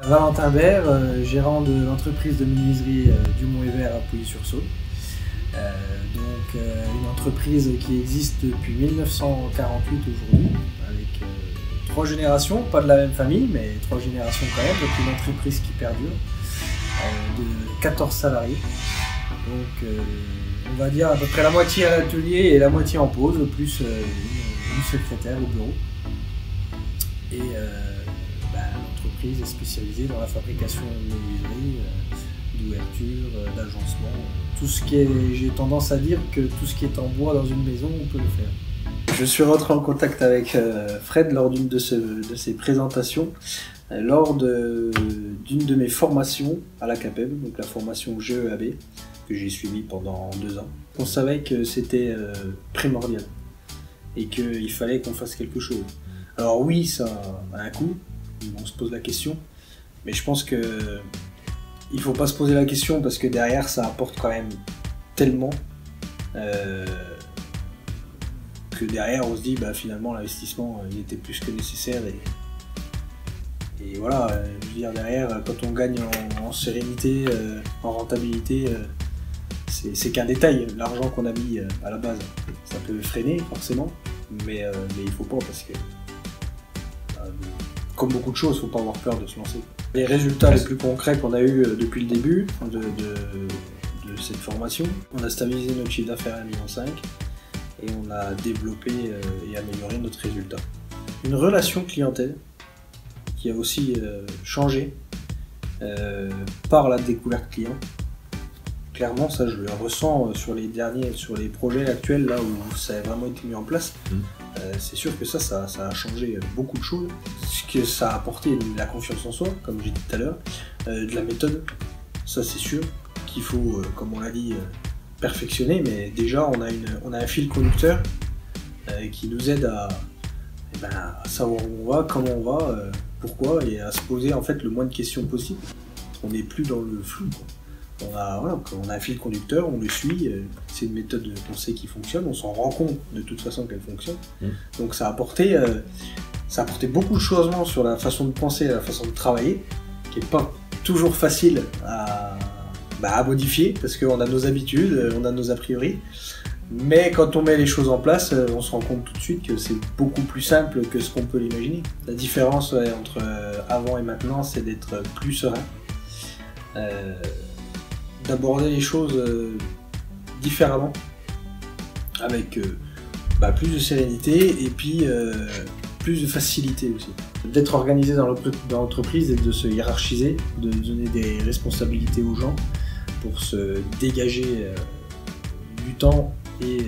Valentin Bert, gérant de l'entreprise de menuiserie du Mont-et-Vert à Pouilly-sur-Saône. Une entreprise qui existe depuis 1948 aujourd'hui, avec 3 générations, pas de la même famille, mais 3 générations quand même, donc une entreprise qui perdure, de 14 salariés. Donc on va dire à peu près la moitié à l'atelier et la moitié en pause, plus une secrétaire au bureau. Et l'entreprise est spécialisée dans la fabrication de menuiserie, d'ouverture, d'agencement. Tout ce qui est, j'ai tendance à dire que tout ce qui est en bois dans une maison, on peut le faire. Je suis rentré en contact avec Fred lors d'une de ses présentations, lors d'une de mes formations à la CAPEB, donc la formation GEAB, que j'ai suivie pendant 2 ans. On savait que c'était primordial et qu'il fallait qu'on fasse quelque chose. Alors oui, ça a un coût, on se pose la question, mais je pense que il faut pas se poser la question parce que derrière ça apporte quand même tellement que derrière on se dit finalement l'investissement il était plus que nécessaire et voilà, je veux dire derrière quand on gagne en sérénité, en rentabilité, c'est qu'un détail, l'argent qu'on a mis à la base, ça peut freiner forcément, mais il faut pas parce que comme beaucoup de choses, il ne faut pas avoir peur de se lancer. Les résultats les plus concrets qu'on a eu depuis le début de cette formation, on a stabilisé notre chiffre d'affaires à 1,5 million et on a développé et amélioré notre résultat. Une relation clientèle qui a aussi changé par la découverte client. Clairement, ça je le ressens sur les projets actuels là où ça a vraiment été mis en place. C'est sûr que ça a changé beaucoup de choses. Ce que ça a apporté de la confiance en soi, comme j'ai dit tout à l'heure, de la méthode, ça c'est sûr qu'il faut, comme on l'a dit, perfectionner, mais déjà on a un fil conducteur qui nous aide à savoir où on va, comment on va, pourquoi, et à se poser en fait le moins de questions possible. On n'est plus dans le flou, quoi. On a un fil conducteur, on le suit, c'est une méthode qu'on sait qui fonctionne, on s'en rend compte de toute façon qu'elle fonctionne. Donc ça a apporté beaucoup de changements sur la façon de penser, la façon de travailler, qui n'est pas toujours facile à modifier, parce qu'on a nos habitudes, on a nos a priori. Mais quand on met les choses en place, on se rend compte tout de suite que c'est beaucoup plus simple que ce qu'on peut l'imaginer. La différence entre avant et maintenant, c'est d'être plus serein. D'aborder les choses différemment, avec plus de sérénité et puis plus de facilité aussi. D'être organisé dans l'entreprise et de se hiérarchiser, de donner des responsabilités aux gens pour se dégager du temps et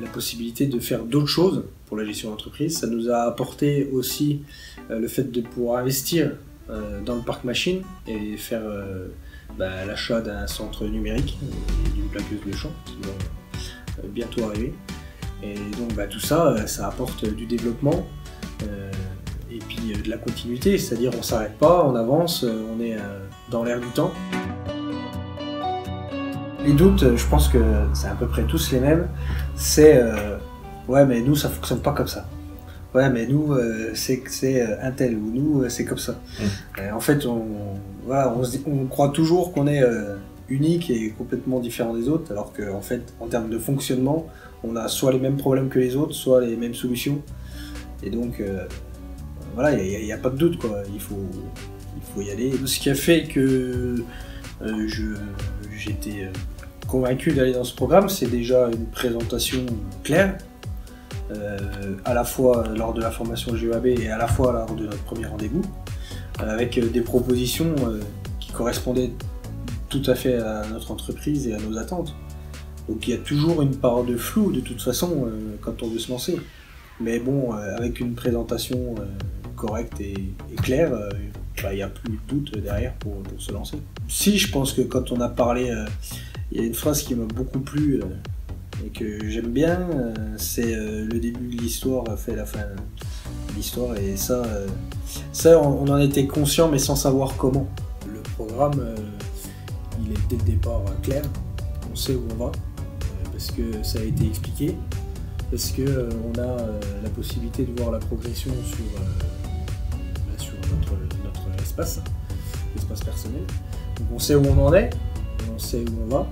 la possibilité de faire d'autres choses pour la gestion d'entreprise. Ça nous a apporté aussi le fait de pouvoir investir dans le parc machine et faire l'achat d'un centre numérique et d'une plaqueuse de chant qui vont bientôt arriver. Et donc tout ça, ça apporte du développement et puis de la continuité, c'est-à-dire on s'arrête pas, on avance, on est dans l'air du temps. Les doutes, je pense que c'est à peu près tous les mêmes, c'est ouais mais nous ça fonctionne pas comme ça. Ouais mais nous c'est un tel ou nous c'est comme ça. En fait on croit toujours qu'on est unique et complètement différent des autres, alors qu'en fait en termes de fonctionnement on a soit les mêmes problèmes que les autres, soit les mêmes solutions. Et donc il n'y a pas de doute quoi, il faut y aller. Ce qui a fait que j'étais convaincu d'aller dans ce programme, c'est déjà une présentation claire. À la fois lors de la formation GEAB et à la fois lors de notre premier rendez-vous, avec des propositions qui correspondaient tout à fait à notre entreprise et à nos attentes. Donc il y a toujours une part de flou de toute façon quand on veut se lancer. Mais bon, avec une présentation correcte et claire, il n'y a plus de doute derrière pour se lancer. Si, je pense que quand on a parlé, il y a une phrase qui m'a beaucoup plu et que j'aime bien, c'est le début de l'histoire fait la fin de l'histoire, et ça on en était conscient mais sans savoir comment. Le programme il est dès le départ clair, on sait où on va parce que ça a été expliqué, parce que on a la possibilité de voir la progression sur notre notre espace personnel. Donc on sait où on en est, on sait où on va.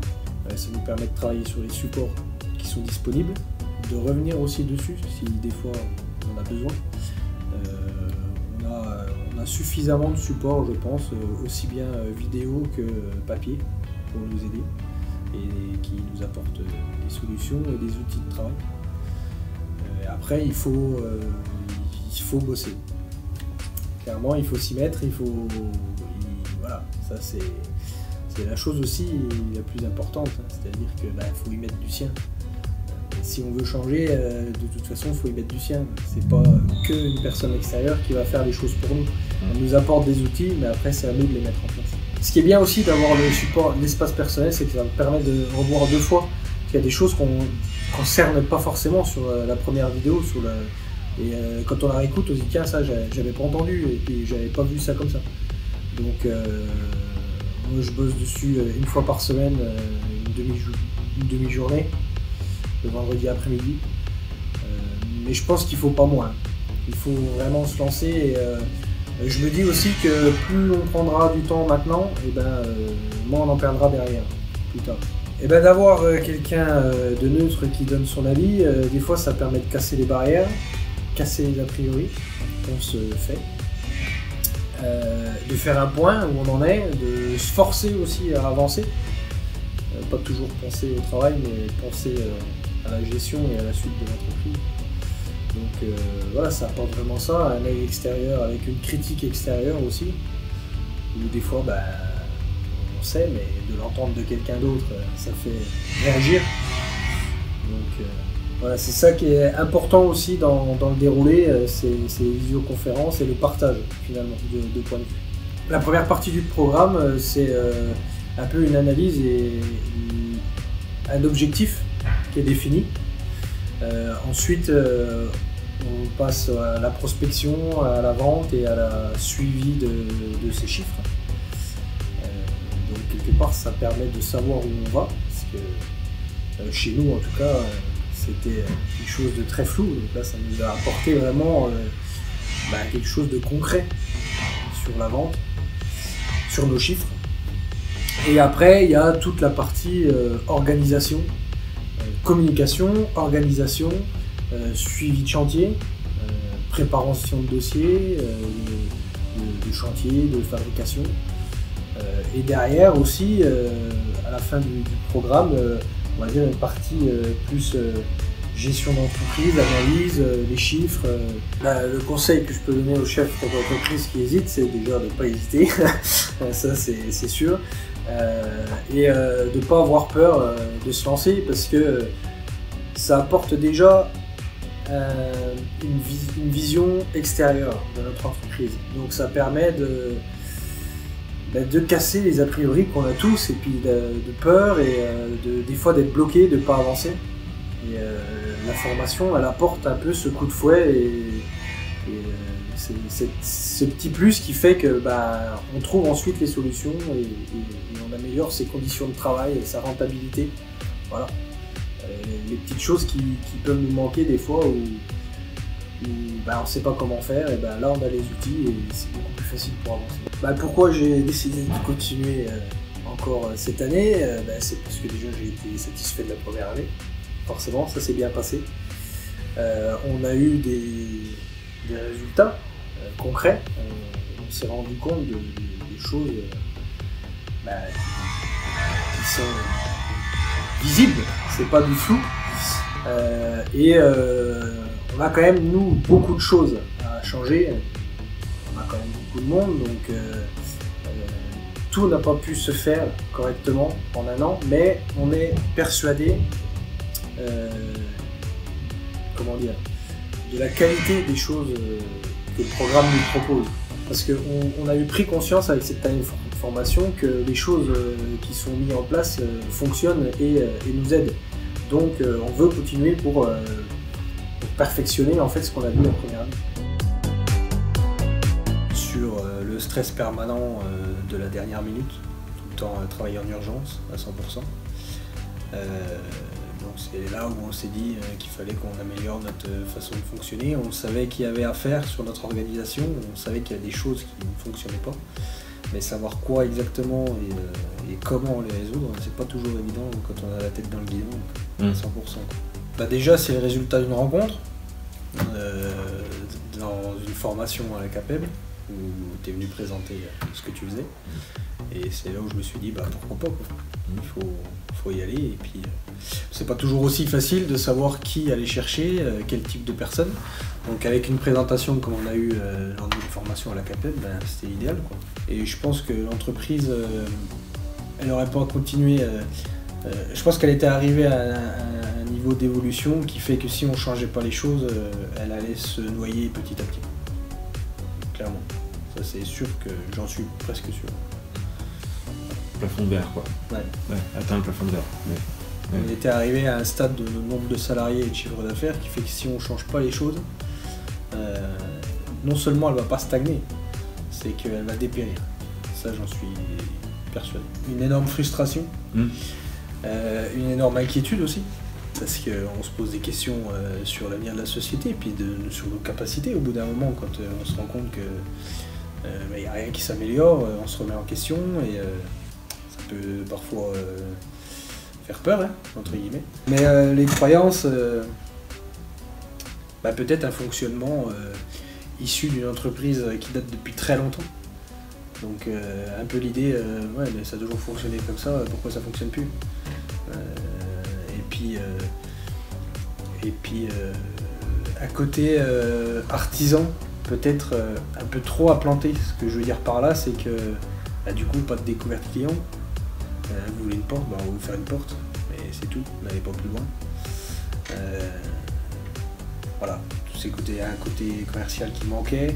Ça nous permet de travailler sur les supports qui sont disponibles, de revenir aussi dessus si des fois on en a besoin. On a suffisamment de supports, je pense, aussi bien vidéo que papier, pour nous aider et qui nous apportent des solutions et des outils de travail. Après, il faut bosser. Clairement, il faut s'y mettre, voilà, ça c'est la chose aussi la plus importante, hein. C'est-à-dire que faut y mettre du sien. Et si on veut changer, de toute façon, il faut y mettre du sien. C'est pas qu'une personne extérieure qui va faire les choses pour nous. On nous apporte des outils, mais après c'est à nous de les mettre en place. Ce qui est bien aussi d'avoir le support, l'espace personnel, c'est que ça me permet de revoir 2 fois. Il y a des choses qu'on cerne pas forcément sur la première vidéo, et quand on la réécoute, on se dit tiens, ça j'avais pas entendu et puis j'avais pas vu ça comme ça. Donc moi je bosse dessus une fois par semaine, une demi-journée, le vendredi après-midi. Mais je pense qu'il faut pas moins. Il faut vraiment se lancer. Et, je me dis aussi que plus on prendra du temps maintenant, et moins on en perdra derrière, plus tard. Et d'avoir quelqu'un de neutre qui donne son avis, des fois ça permet de casser les barrières, casser les a priori qu'on se fait, de faire un point où on en est, de se forcer aussi à avancer, pas toujours penser au travail, mais penser à la gestion et à la suite de l'entreprise. Donc voilà, ça apporte vraiment ça, un œil extérieur avec une critique extérieure aussi, où des fois on sait, mais de l'entendre de quelqu'un d'autre, ça fait réagir. Donc voilà, c'est ça qui est important aussi dans le déroulé, c'est les visioconférences et le partage finalement de points de vue. La première partie du programme, c'est un peu une analyse et un objectif qui est défini. Ensuite, on passe à la prospection, à la vente et à la suivi de ces chiffres. Donc quelque part, ça permet de savoir où on va, parce que chez nous, en tout cas, c'était quelque chose de très flou. Donc là, ça nous a apporté vraiment quelque chose de concret sur la vente, sur nos chiffres. Et après, il y a toute la partie organisation, communication, organisation, suivi de chantier, préparation de dossier, de chantier, de fabrication. Et derrière aussi, à la fin du programme, on va dire une partie plus gestion d'entreprise, analyse, les chiffres. Le conseil que je peux donner aux chefs d'entreprise qui hésitent, c'est déjà de ne pas hésiter, ça c'est sûr. Et de ne pas avoir peur de se lancer, parce que ça apporte déjà une vision extérieure de notre entreprise. Donc ça permet de casser les a priori qu'on a tous, et puis de peur et des fois d'être bloqué, de ne pas avancer. Et la formation, elle apporte un peu ce coup de fouet et c'est ce petit plus qui fait que on trouve ensuite les solutions et on améliore ses conditions de travail et sa rentabilité. Voilà. Les petites choses qui peuvent nous manquer des fois où on ne sait pas comment faire, et là on a les outils et c'est beaucoup plus facile pour avancer. Pourquoi j'ai décidé de continuer encore cette année, c'est parce que déjà j'ai été satisfait de la première année. Forcément, ça s'est bien passé. On a eu des résultats concrets. On s'est rendu compte de choses qui sont visibles, c'est pas du flou. On a quand même, nous, beaucoup de choses à changer. On a quand même beaucoup de monde, donc tout n'a pas pu se faire correctement en un an, mais on est persuadé de la qualité des choses que le programme nous propose. Parce qu'on a eu pris conscience avec cette année de formation que les choses qui sont mises en place fonctionnent et nous aident. Donc on veut continuer pour perfectionner en fait ce qu'on a vu la première année. Sur le stress permanent de la dernière minute, tout le temps travailler en urgence à 100%. Donc c'est là où on s'est dit qu'il fallait qu'on améliore notre façon de fonctionner. On savait qu'il y avait à faire sur notre organisation, on savait qu'il y a des choses qui ne fonctionnaient pas. Mais savoir quoi exactement et comment les résoudre, c'est pas toujours évident quand on a la tête dans le guidon à 100%. Bah déjà, c'est le résultat d'une rencontre, dans une formation à la CAPEB, où tu es venu présenter ce que tu faisais. Et c'est là où je me suis dit, bah pourquoi pas, quoi. Il faut y aller. Et puis, c'est pas toujours aussi facile de savoir qui aller chercher, quel type de personne. Donc avec une présentation comme on a eu lors d'une formation à la CAPEB, ben, c'était idéal, quoi. Et je pense que l'entreprise, elle n'aurait pas continué. Je pense qu'elle était arrivée à un niveau d'évolution qui fait que si on ne changeait pas les choses, elle allait se noyer petit à petit. Clairement. Ça c'est sûr que j'en suis presque sûr. Plafond de verre, quoi. Ouais. Atteindre le plafond de verre. Ouais. On était arrivé à un stade de nombre de salariés et de chiffre d'affaires qui fait que si on ne change pas les choses, non seulement elle ne va pas stagner, c'est qu'elle va dépérir. Ça, j'en suis persuadé. Une énorme frustration, une énorme inquiétude aussi, parce qu'on se pose des questions sur l'avenir de la société et puis sur nos capacités. Au bout d'un moment, quand on se rend compte qu'il n'y a rien qui s'améliore, on se remet en question et ça peut parfois faire peur, hein, entre guillemets. Mais les croyances, peut-être un fonctionnement issu d'une entreprise qui date depuis très longtemps. Donc un peu l'idée, mais ça a toujours fonctionné comme ça, pourquoi ça fonctionne plus? Et puis à côté artisan, peut-être un peu trop à planter. Ce que je veux dire par là, c'est que du coup, pas de découverte client. Vous voulez une porte, on va vous faire une porte, mais c'est tout, n'allez pas plus loin. Voilà, un côté commercial qui manquait.